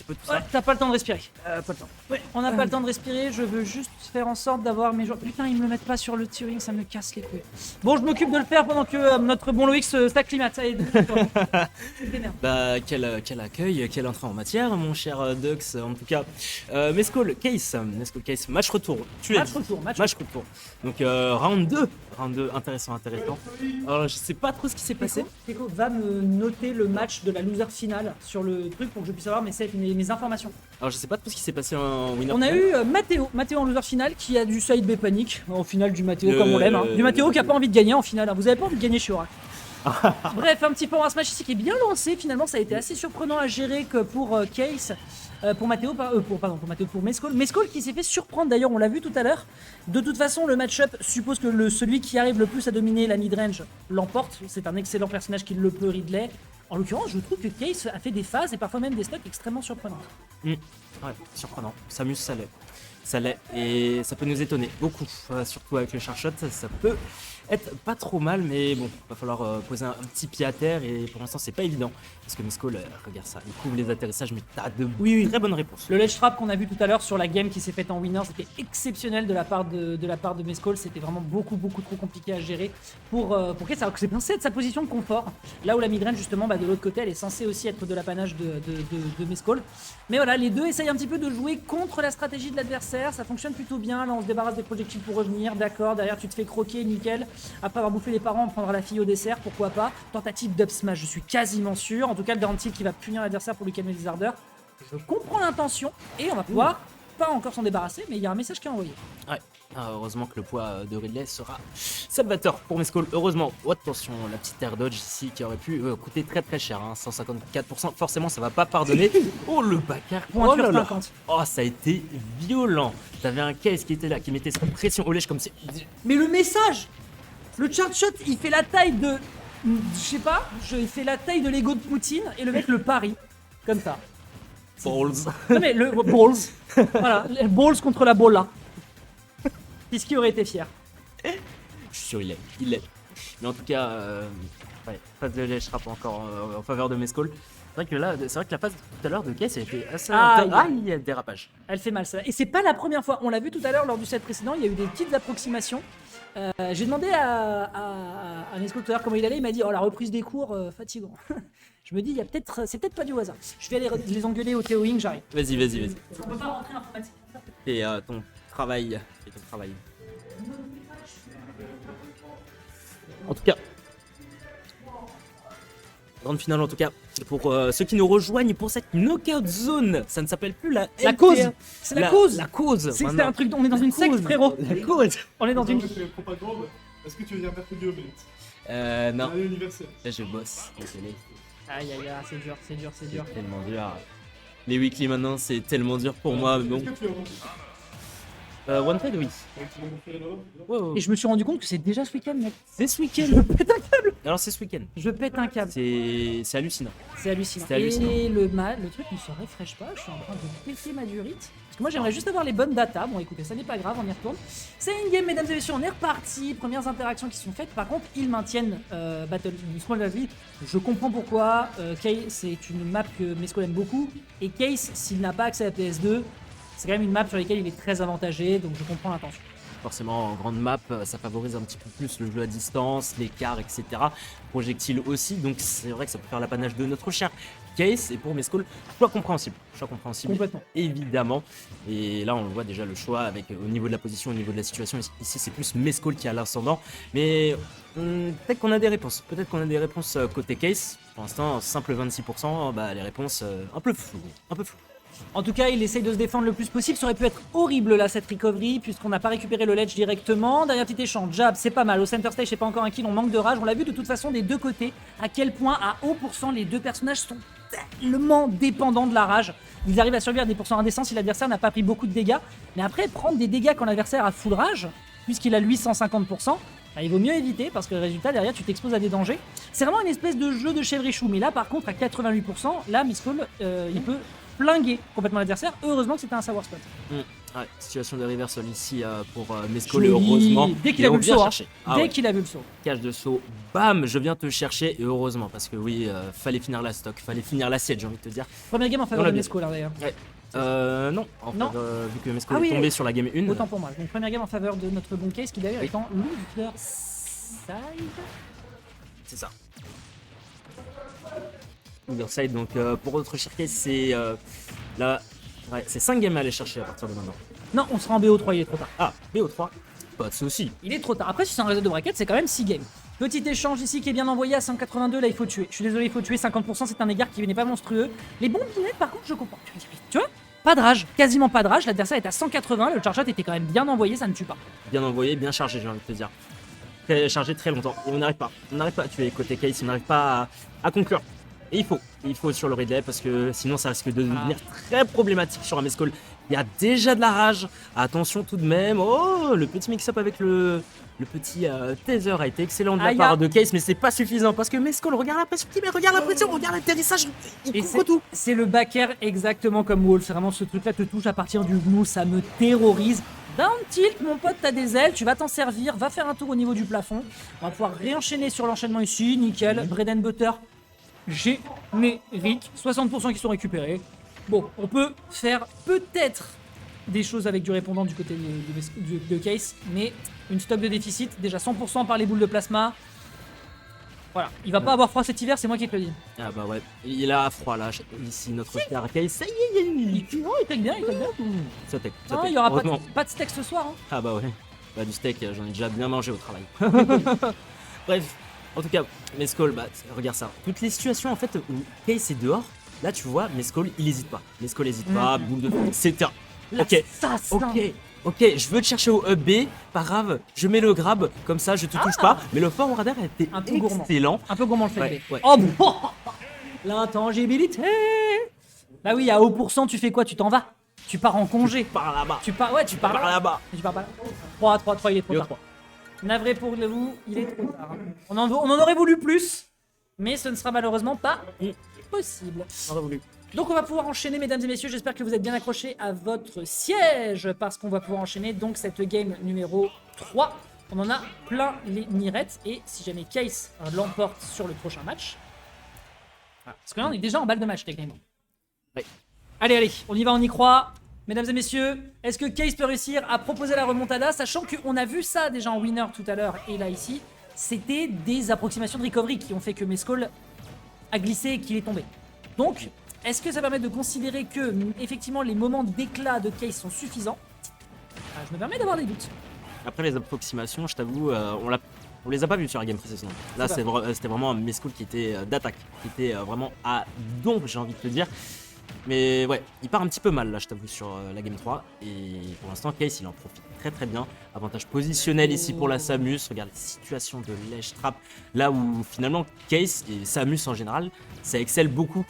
peu tout Ouais, ça. t'as pas le temps de respirer. Pas le temps. Ouais, on n'a pas le temps de respirer, je veux juste faire en sorte d'avoir mes joueurs. Putain, ils me le mettent pas sur le Turing, ça me casse les couilles. Bon, je m'occupe de le faire pendant que notre bon Loïc s'acclimate. Allez, démerde. Bah, quel accueil, quelle entrée en matière, mon cher Dux. En tout cas, Mescall Case, match retour. Tu l'as Match dit. retour, match Match retour. Donc, round 2, intéressant. Alors, je sais pas trop ce qui s'est passé. Teco va me noter le match de la loser finale sur le truc pour que je puisse avoir mes informations. Alors, je sais pas trop ce qui s'est passé en winner. On a eu Mathéo en loser finale qui a du side B panique en finale du Mathéo comme on l'aime. Hein. Du Mathéo qui a pas envie de gagner en finale. Hein. Vous avez pas envie de gagner chez Oracle. Bref, un petit peu un match ici qui est bien lancé. Finalement, ça a été assez surprenant à gérer que pour Case. Pour Mathéo, pour Mescall. Mescall qui s'est fait surprendre d'ailleurs, on l'a vu tout à l'heure. De toute façon, le match-up suppose que celui qui arrive le plus à dominer la mid-range l'emporte. C'est un excellent personnage qui le peut Ridley. En l'occurrence, je trouve que Case a fait des phases et parfois même des stocks extrêmement surprenants. Ouais, surprenant. Samus, ça l'est. Et ça peut nous étonner beaucoup. Surtout avec le Charshot, ça peut être pas trop mal, mais bon, va falloir poser un petit pied à terre. Et pour l'instant, c'est pas évident. Parce que Mescall, regarde ça, il couvre les atterrissages, mais t'as de très bonnes réponses. Le ledge trap qu'on a vu tout à l'heure sur la game qui s'est faite en winner, c'était exceptionnel de la part de Mescall. C'était vraiment beaucoup trop compliqué à gérer pour Case. Alors que c'est censé être sa position de confort. Là où la midrange, justement, de l'autre côté, elle est censée aussi être de l'apanage de Mescall. Mais voilà, les deux essayent un petit peu de jouer contre la stratégie de l'adversaire. Ça fonctionne plutôt bien. Là, on se débarrasse des projectiles pour revenir. D'accord, derrière, tu te fais croquer, nickel. Après avoir bouffé les parents, on prendra la fille au dessert, pourquoi pas. Tentative d'up smash, je suis quasiment sûr. En tout cas, le down tilt qui va punir l'adversaire pour lui calmer les ardeurs. Je comprends l'intention et on va pouvoir pas encore s'en débarrasser, mais il y a un message qui est envoyé. Ouais. Heureusement que le poids de Ridley sera salvateur pour Mescall. Heureusement. Oh, attention, la petite air dodge ici qui aurait pu coûter très cher. Hein, 154%. Forcément, ça va pas pardonner. Oh, le backer. Oh là là. Oh, ça a été violent. T'avais un Case qui était là, qui mettait sa pression au lèche comme c'est. Mais le message, le chart shot, il fait la taille de, je sais pas, il fait la taille de l'ego de Poutine et le mec le parie comme ça. Balls. Non mais le balls, voilà, les balls contre la bola. Qu'est-ce qui aurait été fier? Je suis sûr, il est. Mais en tout cas, phase de lèche rap encore en faveur de Mescall. C'est vrai que la phase tout à l'heure de Case a été assez. Il y a dérapage. Elle fait mal ça. Et c'est pas la première fois. On l'a vu tout à l'heure lors du set précédent. Il y a eu des petites approximations. J'ai demandé à Mescall tout à l'heure comment il allait. Il m'a dit la reprise des cours fatigant. Je me dis c'est peut-être pas du hasard. Je vais aller les engueuler au Théoing, j'arrive. Vas-y. On peut pas rentrer informatique. Et ton travail. En tout cas, grande finale en tout cas. Pour ceux qui nous rejoignent pour cette knockout zone, ça ne s'appelle plus la La LTA. cause. C'est la cause. La cause. C'est maintenant. un truc. On est dans une secte, frérot. La cause. On est dans une. Propagande. Est-ce que tu veux dire mercredi au Mélite? Non. Joyeux anniversaire. Là, je bosse. Désolé. Aïe, c'est dur. Tellement dur. Les weekly maintenant, c'est tellement dur pour moi. Mais bon. Est-ce que tu as rencontré One Trade, oui. Tu m'as montré là-bas? Et je me suis rendu compte que c'est déjà ce week-end, mec. C'est ce week-end. Je pète un câble. Alors, c'est ce week-end. Je pète un câble. C'est hallucinant. C'est hallucinant. C'est hallucinant. Et le truc ne se refresh pas. Je suis en train de péter ma durite. Parce que moi, j'aimerais juste avoir les bonnes datas. Bon, écoutez, ça n'est pas grave, on y retourne. C'est une game, mesdames et messieurs. On est reparti. Premières interactions qui sont faites. Par contre, ils maintiennent Battle Small Battle. Je comprends pourquoi. Case, c'est une map que Mescall aime beaucoup. Et Case, s'il n'a pas accès à la PS2, c'est quand même une map sur laquelle il est très avantagé. Donc, je comprends l'intention. Forcément, en grande map, ça favorise un petit peu plus le jeu à distance, l'écart, etc. Projectile aussi, donc c'est vrai que ça peut faire l'apanage de notre cher Case. Et pour Mescall, choix compréhensible. Complètement. Évidemment. Et là, on le voit déjà le choix avec au niveau de la position, au niveau de la situation. Ici, c'est plus Mescall qui a l'ascendant. Mais peut-être qu'on a des réponses. Côté Case. Pour l'instant, simple 26%, les réponses un peu floues. En tout cas, il essaye de se défendre le plus possible. Ça aurait pu être horrible là, cette recovery, puisqu'on n'a pas récupéré le ledge directement. Derrière petit échange, jab, c'est pas mal. Au center stage, c'est pas encore un kill, on manque de rage. On l'a vu de toute façon des deux côtés, à quel point à haut pourcent les deux personnages sont tellement dépendants de la rage. Ils arrivent à survivre à des pourcents indécents si l'adversaire n'a pas pris beaucoup de dégâts. Mais après, prendre des dégâts quand l'adversaire a full rage, puisqu'il a lui 150%, il vaut mieux éviter parce que le résultat derrière tu t'exposes à des dangers. C'est vraiment une espèce de jeu de chèvre et chou. Mais là par contre à 88%, là Mescall il peut flingué complètement l'adversaire. Heureusement que c'était un savoir spot. Ouais, situation de reversal ici pour Mescol, Joli. heureusement. Dès qu'il Et a on vu le vient saut, hein. chercher. Ah Dès ouais. qu'il a vu le saut. Cage de saut, bam, je viens te chercher, et heureusement, parce que oui, fallait finir la stock, fallait finir l'assiette, j'ai envie de te dire. Première game en faveur On l'a de bien. Mesco là d'ailleurs. Non, en Non. fait, vu que Mescol Ah oui, est tombé sur la game 1. Autant pour moi. Donc première game en faveur de notre bon case qui d'ailleurs est en loser side. C'est ça. Underside, donc pour notre showcase, c'est là. Ouais, c'est 5 games à aller chercher à partir de maintenant. Non, on sera en BO3, il est trop tard. Ah, BO3, pas de soucis. Il est trop tard. Après, si c'est un réseau de bracket, c'est quand même 6 games. Petit échange ici qui est bien envoyé à 182, là il faut tuer. Je suis désolé, il faut tuer, 50%, c'est un égard qui n'est pas monstrueux. Les bombes binettes, par contre, je comprends. Tu vois, pas de rage, quasiment pas de rage. L'adversaire est à 180, le charge shot était quand même bien envoyé, ça ne tue pas. Bien envoyé, bien chargé, j'ai envie de te dire. Très chargé très longtemps. Et on n'arrive pas. On n'arrive pas à tuer côté case, on n'arrive pas à conclure. Et il faut sur le relay parce que sinon ça risque de devenir très problématique sur un Mescol. Il y a déjà de la rage. Attention tout de même. Oh, le petit mix-up avec le petit taser a été excellent de la Aïe, part aïe. de Case, mais c'est pas suffisant parce que Mescol, regarde la pression, mais regarde la pression, regarde l'atterrissage, il Et couvre tout. c'est le back air exactement comme Wolf. C'est vraiment ce truc-là te touche à partir du genou, ça me terrorise. Down tilt, mon pote, t'as des ailes, tu vas t'en servir, va faire un tour au niveau du plafond. On va pouvoir réenchaîner sur l'enchaînement ici, nickel. Bread and butter, générique, 60% qui sont récupérés. Bon, on peut faire peut-être des choses avec du répondant du côté de Case, mais une stock de déficit, déjà 100% par les boules de plasma. Voilà, il va pas avoir froid cet hiver, c'est moi qui te le dis. Ah bah ouais, il a froid là, ici notre cher Case, ça y est, Il tech bien, il tech bien. ça tech, Ah, il y aura heureusement. pas de steak ce soir. Hein. Ah bah ouais, bah du steak, j'en ai déjà bien mangé au travail. Bref, en tout cas, Mescol, bah regarde ça. Toutes les situations en fait où Case est dehors, là tu vois, Mescol il hésite pas. Mescol hésite pas, boule de feu, c'est un. Ok, ok, je veux te chercher au hub B, pas grave, je mets le grab, comme ça je te touche pas, mais le fort au radar a été Un peu gourmand. excellent. Un peu gourmand le fait Ouais, B. ouais. Oh bon L'intangibilité. Bah oui, à haut pourcent, tu fais quoi? Tu t'en vas. Tu pars en congé. Par là-bas, Tu pars, ouais, tu pars par là. là-bas. Tu pars pas là. 3, il est trop Yo, tard. 3. Navré pour vous, il est trop tard. On en aurait voulu plus, mais ce ne sera malheureusement pas possible. On aurait voulu. Donc on va pouvoir enchaîner, mesdames et messieurs, j'espère que vous êtes bien accrochés à votre siège, parce qu'on va pouvoir enchaîner donc cette game numéro 3. On en a plein les mirettes, et si jamais Case l'emporte sur le prochain match... Parce que là on est déjà en balle de match techniquement. Oui. Allez, on y va, on y croit. Mesdames et messieurs, est-ce que Case peut réussir à proposer la remontada, sachant qu'on a vu ça déjà en winner tout à l'heure, et là ici, c'était des approximations de recovery qui ont fait que Mescol a glissé et qu'il est tombé. Donc, est-ce que ça permet de considérer que, effectivement, les moments d'éclat de Case sont suffisants? Je me permets d'avoir des doutes. Après les approximations, je t'avoue, on les a pas vues sur la game précédente. Là, C'est c'était vraiment un Mescol qui était d'attaque, qui était vraiment à dompe, j'ai envie de te dire. Mais ouais, il part un petit peu mal là, je t'avoue, sur la game 3. Et pour l'instant, Case, il en profite très très bien. Avantage positionnel ici pour la Samus. Regarde les situations de lèche trap. Là où finalement, Case et Samus en général, ça excelle beaucoup.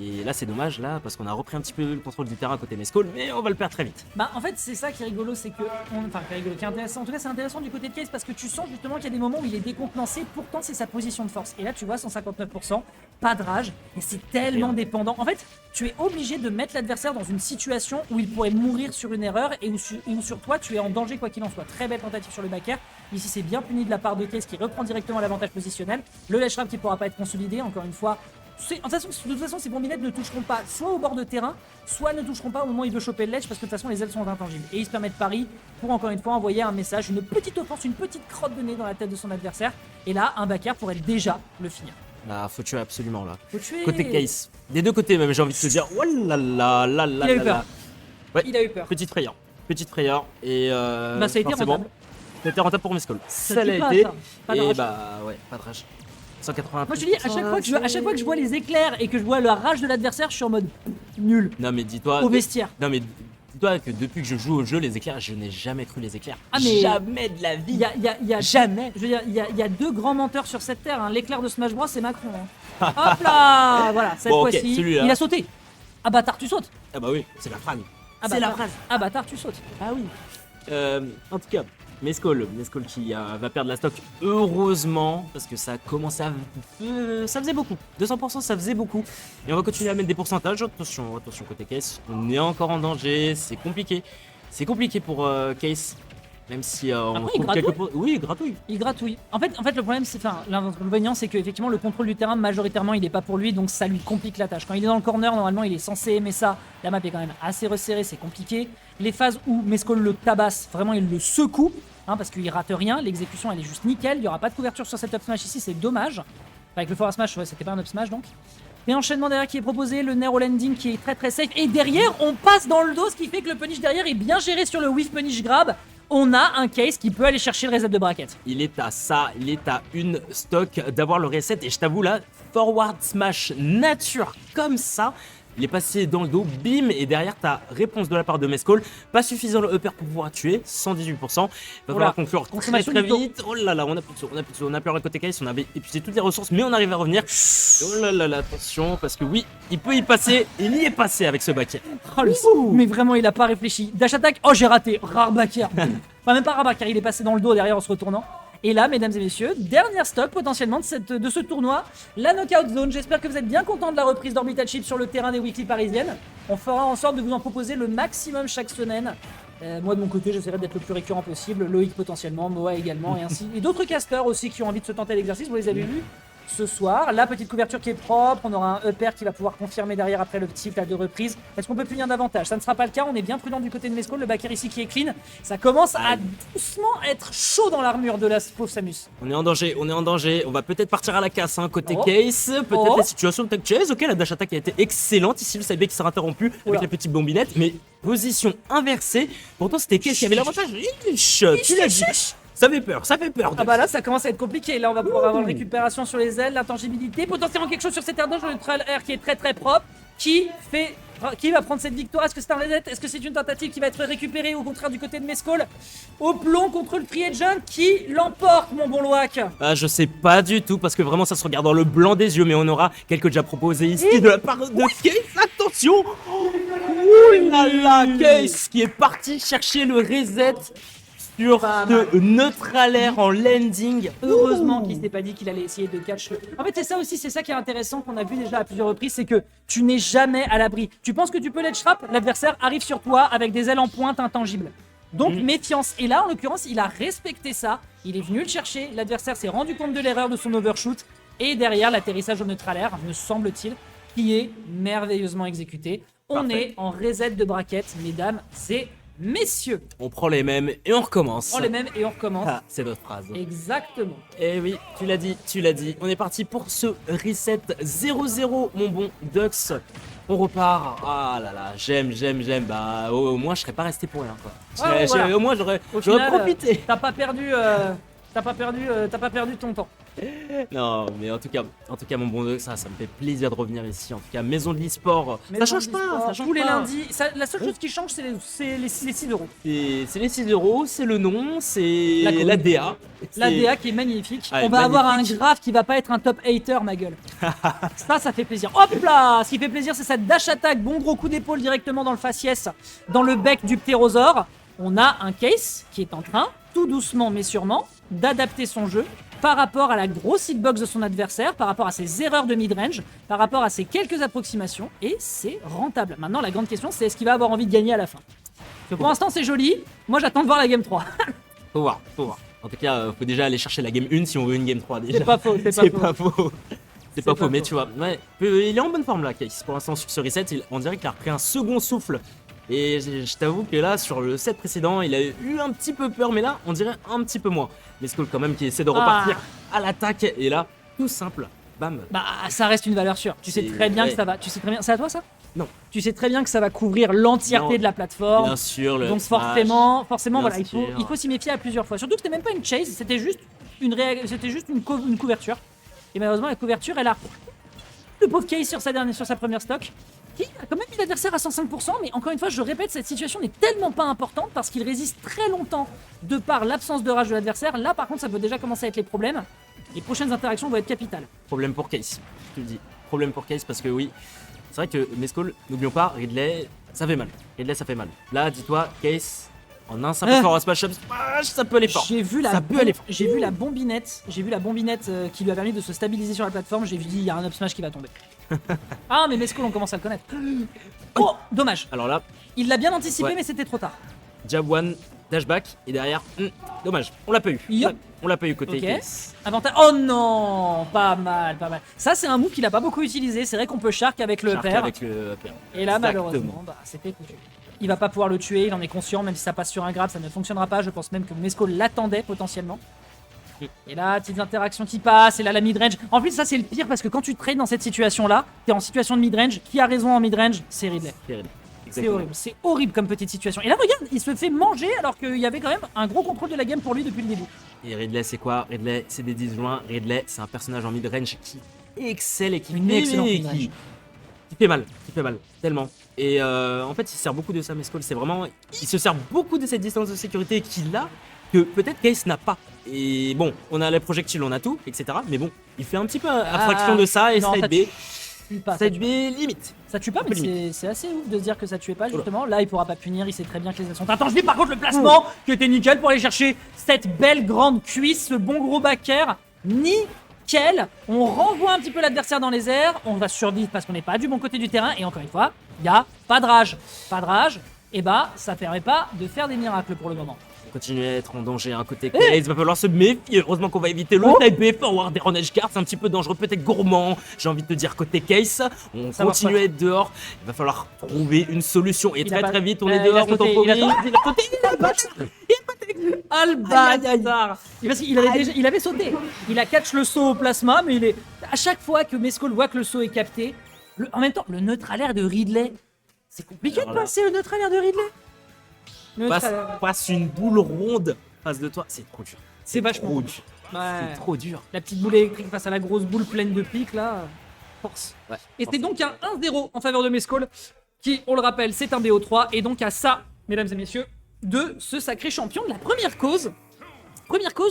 Et là, c'est dommage, là, parce qu'on a repris un petit peu le contrôle du terrain côté Mescol, mais on va le perdre très vite. Bah en fait c'est ça qui est rigolo, c'est que enfin qui est rigolo, qui est intéressant. En tout cas c'est intéressant du côté de Case parce que tu sens justement qu'il y a des moments où il est décontenancé, pourtant c'est sa position de force. Et là tu vois 159%, pas de rage, et c'est tellement Rien. dépendant. En fait tu es obligé de mettre l'adversaire dans une situation où il pourrait mourir sur une erreur et où sur toi tu es en danger quoi qu'il en soit. Très belle tentative sur le back air. Ici c'est bien puni de la part de Case qui reprend directement l'avantage positionnel. Le ledge trap qui pourra pas être consolidé, encore une fois. De toute façon, ces bombinettes ne toucheront pas soit au bord de terrain, soit ne toucheront pas au moment où il veut choper le ledge parce que de toute façon les ailes sont intangibles. Et il se permet de pari pour encore une fois envoyer un message, une petite offense, une petite crotte de nez dans la tête de son adversaire. Et là, un back air pourrait déjà le finir. Là, faut tuer absolument là. Faut tuer. Côté Case, des deux côtés même, j'ai envie de te dire. Oh là là là là Il a eu là peur. là. Ouais. Il a eu peur. Petite frayeur. Et Bah ça a été forcément, rentable. ça a été rentable pour Mescol. Ça tue l'a pas, été. ça. Pas de Et rage. bah ouais, pas de rage. 180. Moi je te dis, à chaque fois que je vois les éclairs et que je vois la rage de l'adversaire, je suis en mode nul. Non mais dis-toi. Au vestiaire. Non mais dis-toi que depuis que je joue au jeu, les éclairs, je n'ai jamais cru les éclairs. Ah, mais- Jamais de la vie. Il y a Jamais. Je veux dire, il y a deux grands menteurs sur cette terre. Hein. L'éclair de Smash Bros, c'est Macron. Hein. Hop là, voilà, cette Bon, ok, fois-ci, celui-là. il a sauté. Ah bâtard, tu sautes. Ah bah oui, c'est la phrase. Ah, C'est la bâtard. phrase. Ah bâtard, tu sautes. Ah oui. En tout cas, Mescol qui va perdre la stock, heureusement, parce que ça commençait à... ça faisait beaucoup. 200%, ça faisait beaucoup. Et on va continuer à mettre des pourcentages. Attention côté Case, on est encore en danger, c'est compliqué. C'est compliqué pour Case. Même si on Après, trouve quelques points. Oui, gratouille. Il gratouille. En fait, le problème, c'est, enfin, l'inconvénient, c'est qu'effectivement, le contrôle du terrain, majoritairement, il n'est pas pour lui, donc ça lui complique la tâche. Quand il est dans le corner, normalement, il est censé aimer ça. La map est quand même assez resserrée, c'est compliqué. Les phases où Mescol le tabasse, vraiment, il le secoue, hein, parce qu'il rate rien. L'exécution, elle est juste nickel. Il n'y aura pas de couverture sur cette up smash ici, c'est dommage. Avec le forward smash, ouais, c'était pas un up smash donc. Et enchaînement derrière qui est proposé, le Nair au landing qui est très très safe. Et derrière, on passe dans le dos, ce qui fait que le punish derrière est bien géré sur le whiff punish grab. On a un Case qui peut aller chercher le reset de bracket. Il est à ça, il est à une stock d'avoir le reset. Et je t'avoue là, forward smash nature comme ça. Il est passé dans le dos, bim, et derrière ta réponse de la part de Mescol. Pas suffisant le upper pour pouvoir tuer, 118%. Va falloir conclure très très vite. Oh là là, on a plus de sauts, on a plus le côté Case, on avait épuisé toutes les ressources, mais on arrive à revenir. Oh là là, attention, parce que oui, il peut y passer, il y est passé avec ce backer. Oh, mais vraiment, il a pas réfléchi. Dash attack, oh j'ai raté, rare backer. Enfin, même pas rare backer, il est passé dans le dos derrière en se retournant. Et là, mesdames et messieurs, dernière stock potentiellement de ce tournoi, la Knockout Zone. J'espère que vous êtes bien contents de la reprise d'Orbital Chip sur le terrain des weekly parisiennes. On fera en sorte de vous en proposer le maximum chaque semaine. Moi de mon côté, j'essaierai d'être le plus récurrent possible. Loïc potentiellement, Moa également, et ainsi. Et d'autres casters aussi qui ont envie de se tenter à l'exercice, vous les avez vus ce soir. La petite couverture qui est propre, on aura un upper qui va pouvoir confirmer derrière après le petit à 2 reprises. Est-ce qu'on peut punir davantage? Ça ne sera pas le cas, on est bien prudent du côté de Mescol, le backer ici qui est clean. Ça commence à doucement être chaud dans l'armure de la pauvre Samus. On est en danger, on va peut-être partir à la casse hein, côté Case, peut-être la situation de tech chase. Ok, la dash attack a été excellente ici, le sidebay qui s'est interrompu avec la petite bombinette, mais position inversée. Pourtant c'était Case qui avait l'avantage. Tu l'as dit. Ça fait peur. Ah bah là ça commence à être compliqué, là on va pouvoir avoir une récupération sur les ailes, l'intangibilité, potentiellement quelque chose sur cet air dodge, le neutral air qui est très très propre, qui va prendre cette victoire. Est-ce que c'est un reset? Est-ce que c'est une tentative qui va être récupérée au contraire du côté de Mescol? Au plomb contre le free agent qui l'emporte mon bon Loac. Ah je sais pas du tout parce que vraiment ça se regarde dans le blanc des yeux, mais on aura quelques déjà proposés ici de la part de Case. Attention. Ouh là là, Case qui est parti chercher le reset sur ce neutral air en landing. Heureusement qu'il s'est pas dit qu'il allait essayer de catch. En fait, c'est ça aussi, c'est ça qui est intéressant qu'on a vu déjà à plusieurs reprises, c'est que tu n'es jamais à l'abri. Tu penses que tu peux l'edge trap, l'adversaire arrive sur toi avec des ailes en pointe intangibles. Donc méfiance. Et là, en l'occurrence, il a respecté ça. Il est venu le chercher. L'adversaire s'est rendu compte de l'erreur de son overshoot. Et derrière, l'atterrissage au neutral air, me semble-t-il, qui est merveilleusement exécuté. On est en reset de bracket, mesdames et messieurs. On prend les mêmes et on recommence. On prend les mêmes et on recommence. Ah, c'est notre phrase. Exactement. Et oui, tu l'as dit. On est parti pour ce reset 0-0, mon bon Dux. On repart. Ah là là, j'aime. Bah, au moins, je serais pas resté pour rien, quoi. Voilà. Au moins, j'aurais Final, profité. T'as pas perdu ton temps. Non, mais en tout cas, mon bon Dux, ça me fait plaisir de revenir ici. En tout cas, maison de l'e-sport. Ça change pas. Tous les lundis. La seule chose qui change, c'est les 6 euros. C'est les 6 euros, c'est le nom, c'est la DA. La DA qui est magnifique. Ouais, on va avoir un graphe qui va pas être un top hater, ma gueule. ça fait plaisir. Hop là. Ce qui fait plaisir, c'est cette dash attack, bon gros coup d'épaule directement dans le faciès, dans le bec du ptérosaure. On a un Case qui est en train, tout doucement mais sûrement, d'adapter son jeu par rapport à la grosse hitbox de son adversaire, par rapport à ses erreurs de mid-range, par rapport à ses quelques approximations, et c'est rentable. Maintenant, la grande question, c'est est-ce qu'il va avoir envie de gagner à la fin? Pour l'instant, c'est joli. Moi, j'attends de voir la game 3. Faut voir. En tout cas, faut déjà aller chercher la game 1 si on veut une game 3 déjà. C'est pas faux. C'est pas faux, mais tu vois, ouais, il est en bonne forme là, Case. Pour l'instant, sur ce reset, on dirait qu'il a repris un second souffle. Et je t'avoue que là, sur le set précédent, il a eu un petit peu peur, mais là, on dirait un petit peu moins. Mais Skull quand même qui essaie de repartir à l'attaque, et là, tout simple, bam. Bah, ça reste une valeur sûre. Tu sais très bien que ça va. Tu sais très bien. C'est à toi ça? Non. Tu sais très bien que ça va couvrir l'entièreté de la plateforme. Bien sûr, le donc smash, forcément, voilà, il faut s'y méfier à plusieurs fois. Surtout que c'était même pas une chase, c'était juste une couverture. Et malheureusement, la couverture, elle a le pauvre Case sur sa première stock, qui a quand même mis l'adversaire à 105%, mais encore une fois, je répète, cette situation n'est tellement pas importante parce qu'il résiste très longtemps de par l'absence de rage de l'adversaire. Là, par contre, ça peut déjà commencer à être les problèmes. Les prochaines interactions vont être capitales. Problème pour Case, je te le dis. Problème pour Case parce que oui, c'est vrai que Mescol, n'oublions pas, Ridley, ça fait mal. Là, dis-toi, Case, En un simple forward smash up smash, ça peut aller fort. J'ai vu Ça peut aller fort. j'ai vu la bombinette qui lui a permis de se stabiliser sur la plateforme. J'ai vu il y a un up smash qui va tomber. Ah mais Mescol on commence à le connaître. Oh dommage. Alors là, Il l'a bien anticipé Ouais. mais c'était trop tard. jab one, dash back, et derrière, dommage, on l'a pas eu. Yup. On l'a pas eu côté Ok. Case. Avantage. Oh non, pas mal, pas mal. Ça c'est un move qu'il a pas beaucoup utilisé. C'est vrai qu'on peut shark avec le Shark pair. avec le pair. Et là, Exactement. malheureusement, bah, c'était foutu. Il va pas pouvoir le tuer, il en est conscient, même si ça passe sur un grab, ça ne fonctionnera pas. Je pense même que Mesco l'attendait potentiellement. Et là, petites interactions qui passent, et là, la midrange. En plus, ça, c'est le pire parce que quand tu te trades dans cette situation-là, t'es en situation de midrange. Qui a raison en midrange? C'est Ridley. Terrible. C'est Exactement. horrible, c'est horrible comme petite situation. Et là, regarde, il se fait manger alors qu'il y avait quand même un gros contrôle de la game pour lui depuis le début. Et Ridley, c'est quoi? Ridley, c'est des 10 juin. Ridley, c'est un personnage en mid-range qui excelle et qui Une excellente midrange. qui fait mal, tellement. Et en fait, il sert beaucoup de ça, Mescol. C'est vraiment, il se sert beaucoup de cette distance de sécurité qu'il a, que peut-être Case n'a pas. Et bon, on a les projectiles, on a tout, etc. Mais bon, il fait un petit peu abstraction de ça et non, side ça B. tue pas, ça Side tue B limite. Ça tue pas, Un peu mais c'est assez ouf de se dire que ça tuait pas justement. Là, il pourra pas punir, il sait très bien que les ailes sont attendues. Par contre, le placement qui était nickel pour aller chercher cette belle grande cuisse, ce bon gros backer. Nickel. On renvoie un petit peu l'adversaire dans les airs. On va survivre parce qu'on n'est pas du bon côté du terrain. Et encore une fois, il y a pas de rage. Pas de rage. Et bah, ça permet pas de faire des miracles pour le moment. Continuer à être en danger à un côté Case, il va falloir se méfier. Heureusement qu'on va éviter le type B, forward et run edge guard, c'est un petit peu dangereux, peut-être gourmand. J'ai envie de te dire côté Case, on Ça marche continue pas. à être dehors. Il va falloir trouver une solution et Il a très pas- très vite, on il est a dehors, on sauté, temporise. il a sauté. Il a sauté, il a battu. Ah le bâtard. Et parce qu'il avait déjà, il avait sauté. Il a catch le saut au plasma, mais il est à chaque fois que Mescol voit que le saut est capté, en même temps, le neutre air de Ridley, c'est compliqué Alors de là. passer le neutre air de Ridley. Le neutre air- Passe une boule ronde face de toi, c'est trop dur. C'est vachement trop dur. dur. Ouais. C'est trop dur. La petite boule électrique face à la grosse boule pleine de pics là, force. Ouais, Et c'est donc un 1-0 en faveur de Mescol, qui, on le rappelle, c'est un BO3, et donc à ça, mesdames et messieurs, de ce sacré champion de la première cause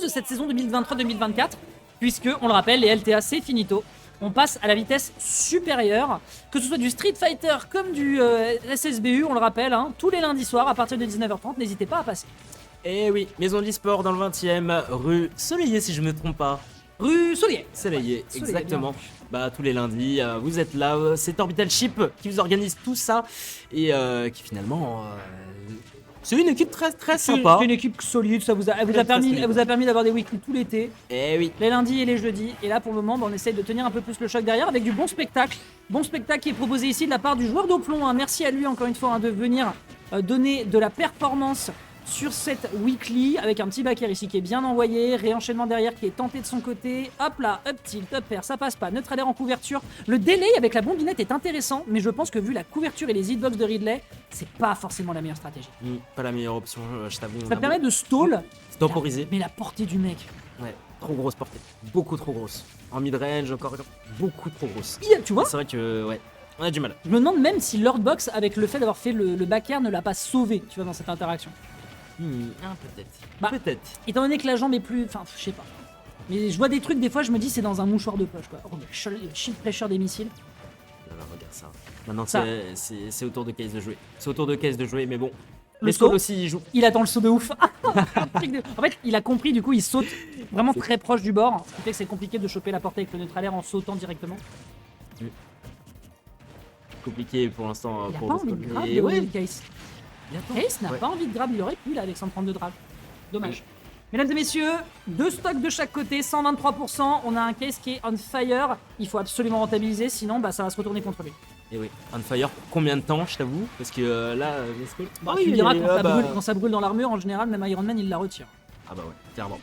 de cette saison 2023-2024, puisque, on le rappelle, les LTA c'est finito. On passe à la vitesse supérieure, que ce soit du Street Fighter comme du SSBU, on le rappelle, hein, tous les lundis soirs à partir de 19h30, n'hésitez pas à passer. Eh oui, maison de l'e-sport dans le 20e, rue Soleillé si je me trompe pas. Rue Solier. Soleillé, Soleillé, exactement. bien. Bah tous les lundis, vous êtes là, c'est Orbital Chip qui vous organise tout ça et qui finalement, c'est une équipe très très sympa. C'est une équipe solide, ça vous a, Très solide. elle vous a permis d'avoir des weekly tout l'été. Eh oui. Les lundis et les jeudis. Et là, pour le moment, bah, on essaye de tenir un peu plus le choc derrière avec du bon spectacle. Bon spectacle qui est proposé ici de la part du joueur d'Oplon. Hein. Merci à lui, encore une fois, hein, de venir donner de la performance sur cette weekly avec un petit backer ici qui est bien envoyé. Réenchaînement derrière qui est tenté de son côté. Hop là, up tilt, up air, ça passe pas. Neutre air en couverture. Le délai avec la bombinette est intéressant, mais je pense que vu la couverture et les hitbox de Ridley, c'est pas forcément la meilleure stratégie. Pas la meilleure option, je t'avoue. Ça te permet de stall, temporiser. mais la portée du mec. Ouais, trop grosse portée. Beaucoup trop grosse. En mid-range, encore beaucoup trop grosse. Tu vois, C'est vrai que, ouais, on a du mal. je me demande même si Lord Box, avec le fait d'avoir fait le back air, ne l'a pas sauvé, tu vois, dans cette interaction. Peut-être. Bah, Peut-être. Étant donné que la jambe est plus... Enfin, je sais pas. Mais je vois des trucs, des fois, je me dis, c'est dans un mouchoir de poche, quoi. Oh, le shield pressure des missiles. Alors, regarde ça. Maintenant, Ça. c'est au tour de Case de jouer. C'est au tour de Case de jouer, mais bon. Le Les Skull saut. aussi, il joue. Il attend le saut de ouf. En fait, il a compris, du coup, il saute vraiment très proche du bord. Ce qui fait que c'est compliqué de choper la portée avec le neutralaire en sautant directement. Compliqué pour l'instant Il a pour pas le envie de Skull. grab, Mais ouais, Case. bientôt. Case n'a Ouais. pas envie de grab, il aurait pu, là, avec 132 grab. Dommage. Mesdames et messieurs, deux stocks de chaque côté, 123%. On a un Case qui est on fire. Il faut absolument rentabiliser, sinon bah, ça va se retourner contre lui. Et oui, on fire pour combien de temps, je t'avoue? Parce que là, les Skull. Bah, tu me diras, quand ça brûle dans l'armure, en général, même Iron Man, il la retire. Ah bah ouais, clairement.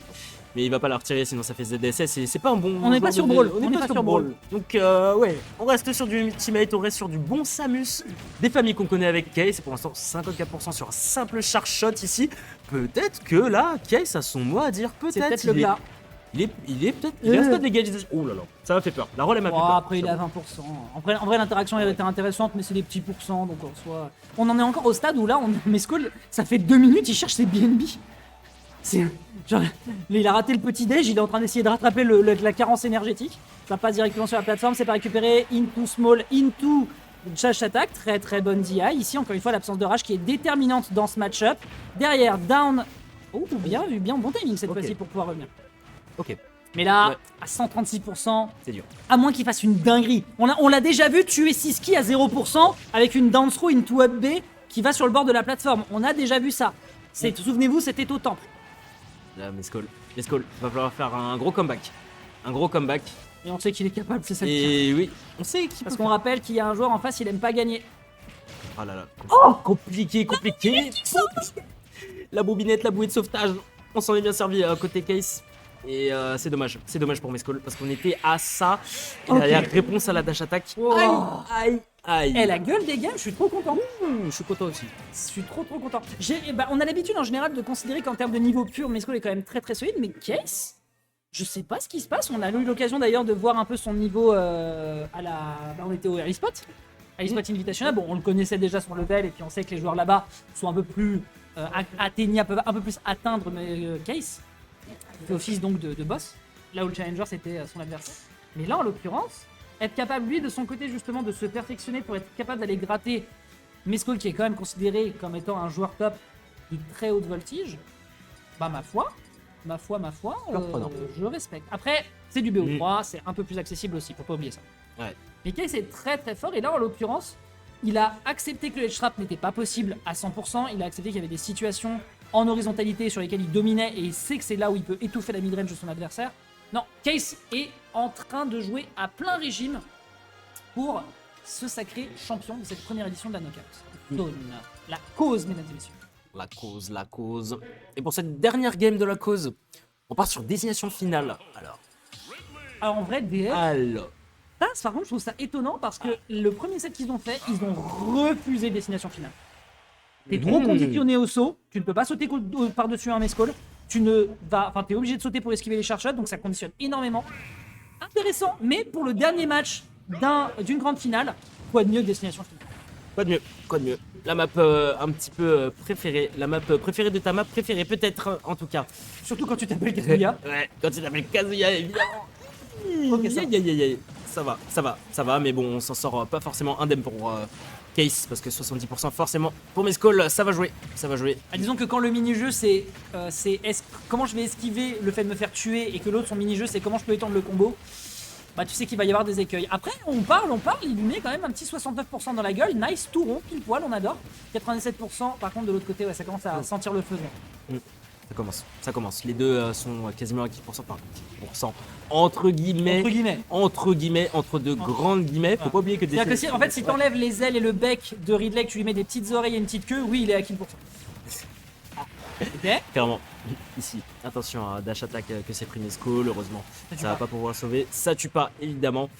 Mais il va pas la retirer sinon ça fait ZDSS et c'est pas un bon. On n'est genre pas de sur build. Brawl, On n'est pas sur Brawl. Donc ouais, on reste sur du Ultimate, on reste sur du bon Samus, des familles qu'on connaît avec Case. C'est pour l'instant 54% sur un simple charge shot ici. Peut-être que là, Case a son mot à dire. C'est Peut-être. peut-être le gars. Il est peut-être. Il reste pas de dégâts. Oh là là, ça m'a fait peur. La rôle elle m'a fait Oh, peur. après, il est à 20%. En vrai l'interaction elle était intéressante, mais c'est des petits pourcents, donc en soi. On en est encore au stade où là, Mescol, ça fait 2 minutes, il cherche ses BNB. C'est. Genre, il a raté le petit déj, il est en train d'essayer de rattraper la carence énergétique. Ça passe directement sur la plateforme, c'est pas récupéré. Into small, into Dash attack, très très bonne DI. Ici, encore une fois, l'absence de rage qui est déterminante dans ce match-up. Derrière, down. Oh, bien vu, bien bon timing cette Ok. fois-ci pour pouvoir revenir. Ok, Mais là, Ouais. à 136%, c'est dur. à moins qu'il fasse une dinguerie. On l'a déjà vu tuer Siski à 0% avec une down throw into up B qui va sur le bord de la plateforme. On a déjà vu ça. Souvenez-vous, c'était au temple. Là, Mescol, va falloir faire un gros comeback. Un gros comeback. Et on sait qu'il est capable, c'est ça le pire. Et oui, on sait qui Parce qu'on rappelle qu'il y a un joueur en face, il aime pas gagner. Oh là là. Compliqué. La bobinette, la bouée de sauvetage. On s'en est bien servi côté case. Et c'est dommage pour Mescol parce qu'on était à ça. Et Ok. derrière, réponse à la dash attack. Oh. Aïe. Eh, la gueule des games, je suis trop content. Je suis content aussi. Je suis trop content. On a l'habitude en général de considérer qu'en termes de niveau pur, Mescol est quand même très très solide, mais Case, je sais pas ce qui se passe. On a eu l'occasion d'ailleurs de voir un peu son niveau on était au Harry Spot. Harry Spot Invitational, bon, on le connaissait déjà son level, et puis on sait que les joueurs là-bas sont un peu plus atteignables, un peu plus atteindre Case. Il fait office donc de boss, là où le challenger c'était son adversaire. Mais là en l'occurrence, être capable lui de son côté justement de se perfectionner pour être capable d'aller gratter Mescol qui est quand même considéré comme étant un joueur top de très haute voltige, bah ma foi, Surprenant. je respecte. Après, c'est du BO3, c'est un peu plus accessible aussi, faut pas oublier ça. Ouais. Mais Case est très très fort, et là en l'occurrence, il a accepté que le edge trap n'était pas possible à 100%, il a accepté qu'il y avait des situations en horizontalité sur lesquelles il dominait, et il sait que c'est là où il peut étouffer la midrange de son adversaire. Non, Case est en train de jouer à plein régime pour ce sacré champion de cette première édition de la Knockout Zone. La cause, mesdames et messieurs. La cause. Et pour cette dernière game de la cause, on part sur destination finale. Alors en vrai, DF, Alors. ça, par contre, je trouve ça étonnant parce que le premier set qu'ils ont fait, ils ont refusé destination finale. T'es trop conditionné au saut, tu ne peux pas sauter par-dessus un Mescol, t'es obligé de sauter pour esquiver les charge shots, donc ça conditionne énormément. Intéressant, mais pour le dernier match d'une grande finale, quoi de mieux que destination finale? Quoi de mieux. La map un petit peu préférée. La map préférée de ta map préférée, peut-être, en tout cas. Surtout quand tu t'appelles Kazuya. Ouais, quand tu t'appelles Kazuya, évidemment. Ok, ça. Aïe. Ça va, mais bon, on s'en sort pas forcément indemne pour Case, parce que 70% forcément pour Mescol, ça va jouer. Ah, disons que quand le mini-jeu c'est comment je vais esquiver le fait de me faire tuer, et que l'autre son mini-jeu c'est comment je peux étendre le combo, bah tu sais qu'il va y avoir des écueils. Après on parle, il lui met quand même un petit 69% dans la gueule, nice, tout rond, pile poil, on adore. 97% par contre de l'autre côté, ouais, ça commence à sentir le feu. Ça commence. Les deux sont quasiment à 10%, enfin 10%. Entre guillemets, entre deux grandes guillemets. Faut pas oublier que C'est-à-dire que en fait, si t'enlèves les ailes et le bec de Ridley, que tu lui mets des petites oreilles et une petite queue, oui, il est à kill pour ça. Ok. Clairement, ici, attention à dash attack que c'est pris Mescol, heureusement. Ça va pas pouvoir sauver. Ça tue pas, évidemment.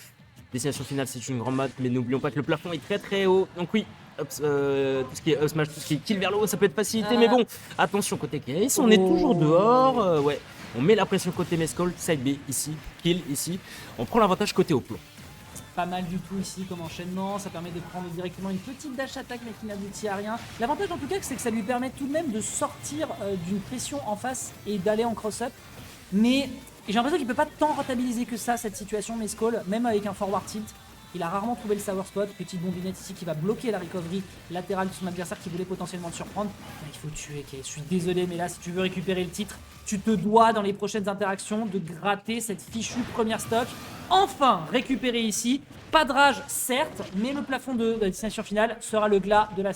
Destination finale, c'est une grande map, mais n'oublions pas que le plafond est très très haut. Donc oui, tout ce qui est up smash, tout ce qui est kill vers le haut, ça peut être facilité, mais bon, attention côté case, on est toujours dehors. Ouais, on met la pression côté Mescol, side B ici, kill ici. On prend l'avantage côté au plomb. Pas mal du tout ici comme enchaînement, ça permet de prendre directement une petite dash attack mais qui n'aboutit à rien. L'avantage en tout cas c'est que ça lui permet tout de même de sortir d'une pression en face et d'aller en cross-up. Mais j'ai l'impression qu'il peut pas tant rentabiliser que ça cette situation Mescol, même avec un forward tilt. Il a rarement trouvé le sour spot, petite bombinette ici qui va bloquer la recovery latérale de son adversaire qui voulait potentiellement le surprendre. Mais il faut tuer Case, je suis désolé mais là si tu veux récupérer le titre, tu te dois dans les prochaines interactions de gratter cette fichue première stock. Enfin récupérer ici, pas de rage certes, mais le plafond de la destination finale sera le glas de la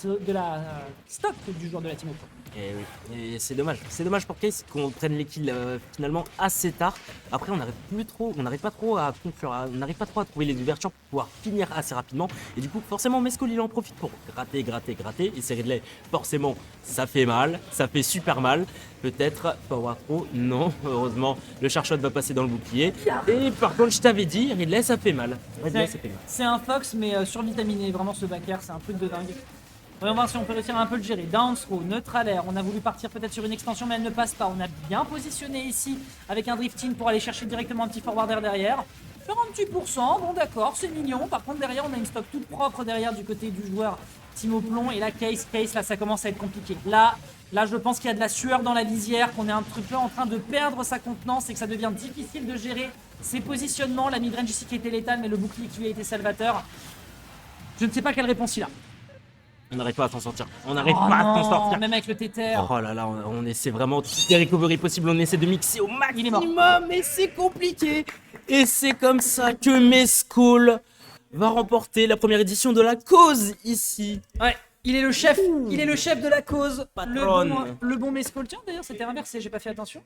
stock du joueur de la team Oppo. Et oui, et c'est dommage pour Case qu'on prenne les kills finalement assez tard. Après on n'arrive pas trop à conclure, on n'arrive pas trop à trouver les ouvertures pour pouvoir finir assez rapidement. Et du coup forcément Mescol il en profite pour gratter. Et c'est Ridley, forcément ça fait mal, ça fait super mal. Peut-être forward throw, non, heureusement le charshot va passer dans le bouclier. Et par contre je t'avais dit, Ridley ça fait mal. C'est un Fox mais survitaminé, vraiment ce backer c'est un truc de dingue. Voyons voir si on peut réussir à un peu le gérer. Down throw, neutral air. On a voulu partir peut-être sur une extension, mais elle ne passe pas. On a bien positionné ici avec un drifting pour aller chercher directement un petit forward air derrière. Faire un petit pourcent, bon d'accord, c'est mignon. Par contre, derrière, on a une stock toute propre derrière du côté du joueur Timo Plomb. Et là, Case, là, ça commence à être compliqué. Là, je pense qu'il y a de la sueur dans la visière, qu'on est un peu en train de perdre sa contenance et que ça devient difficile de gérer ses positionnements. La midrange ici qui était létale, mais le bouclier qui lui a été salvateur. Je ne sais pas quelle réponse il a. On n'arrive pas à s'en sortir. On n'arrive Oh pas à non, s'en sortir. même avec le tether. Oh là là, on essaie vraiment toutes les recoveries possibles. On essaie de mixer au Il est mort. maximum, mais c'est compliqué. Et c'est comme ça que Mescall va remporter la première édition de la cause ici. Ouais, il est le chef. Il est le chef de la cause. Patron. Le bon Mescall. Tiens, d'ailleurs, c'était inversé, j'ai pas fait attention.